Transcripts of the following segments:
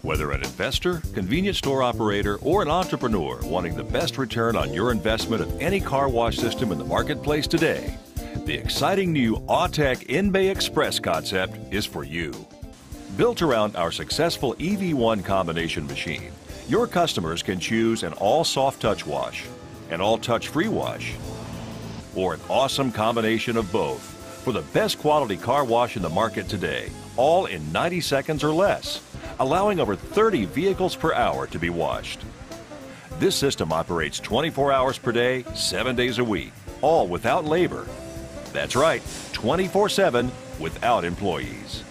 Whether an investor, convenience store operator, or an entrepreneur wanting the best return on your investment of any car wash system in the marketplace today, the exciting new Autec In-Bay Express concept is for you. Built around our successful EV1 combination machine, your customers can choose an all-soft touch wash, an all-touch-free wash, or an awesome combination of both for the best quality car wash in the market today, all in 90 seconds or less, allowing over 30 vehicles per hour to be washed. This system operates 24 hours per day, 7 days a week, all without labor. That's right, 24/7 without employees.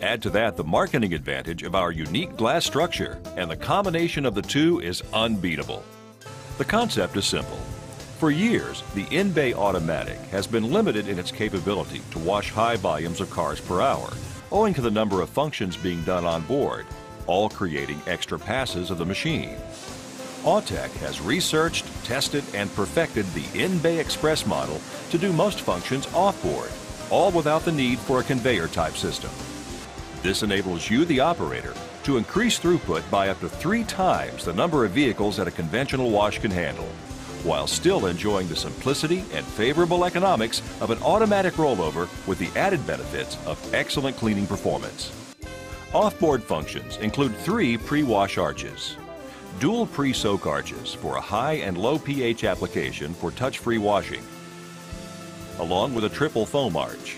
Add to that the marketing advantage of our unique glass structure, and the combination of the two is unbeatable. The concept is simple. For years, the In-Bay Automatic has been limited in its capability to wash high volumes of cars per hour, owing to the number of functions being done on board, all creating extra passes of the machine. Autec has researched, tested, and perfected the In-Bay Express model to do most functions off-board, all without the need for a conveyor-type system. This enables you, the operator, to increase throughput by up to 3 times the number of vehicles that a conventional wash can handle, while still enjoying the simplicity and favorable economics of an automatic rollover with the added benefits of excellent cleaning performance. Off-board functions include 3 pre-wash arches, dual pre-soak arches for a high and low pH application for touch-free washing, along with a triple foam arch.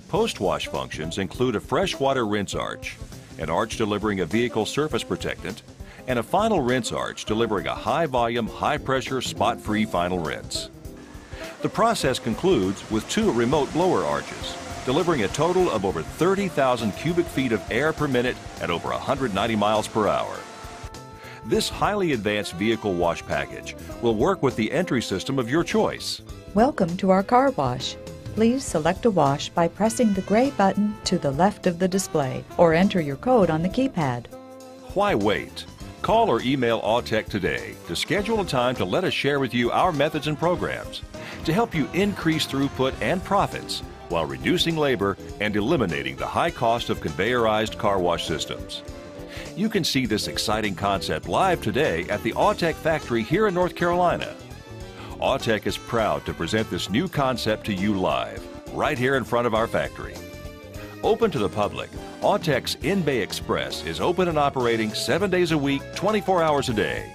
Post-wash functions include a freshwater rinse arch, an arch delivering a vehicle surface protectant, and a final rinse arch delivering a high-volume, high-pressure, spot-free final rinse. The process concludes with 2 remote blower arches, delivering a total of over 30,000 cubic feet of air per minute at over 190 miles per hour. This highly advanced vehicle wash package will work with the entry system of your choice. Welcome to our car wash. Please select a wash by pressing the gray button to the left of the display or enter your code on the keypad. Why wait? Call or email Autec today to schedule a time to let us share with you our methods and programs to help you increase throughput and profits while reducing labor and eliminating the high cost of conveyorized car wash systems. You can see this exciting concept live today at the Autec factory here in North Carolina. Autec is proud to present this new concept to you live, right here in front of our factory. Open to the public, Autec's In-Bay Express is open and operating 7 days a week, 24 hours a day.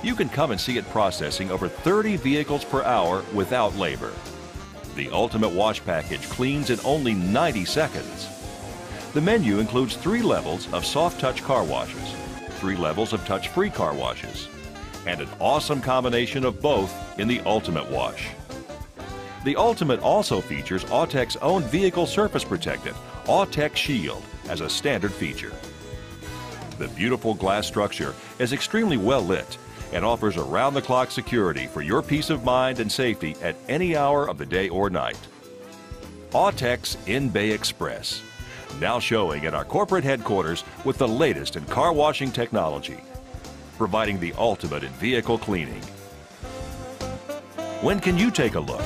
You can come and see it processing over 30 vehicles per hour without labor. The ultimate wash package cleans in only 90 seconds. The menu includes 3 levels of soft touch car washes, 3 levels of touch-free car washes, and an awesome combination of both in the Ultimate Wash. The Ultimate also features Autec's own vehicle surface protectant, Autec Shield, as a standard feature. The beautiful glass structure is extremely well lit and offers around-the-clock security for your peace of mind and safety at any hour of the day or night. Autec's In-Bay Express, now showing at our corporate headquarters with the latest in car washing technology, providing the ultimate in vehicle cleaning. When can you take a look?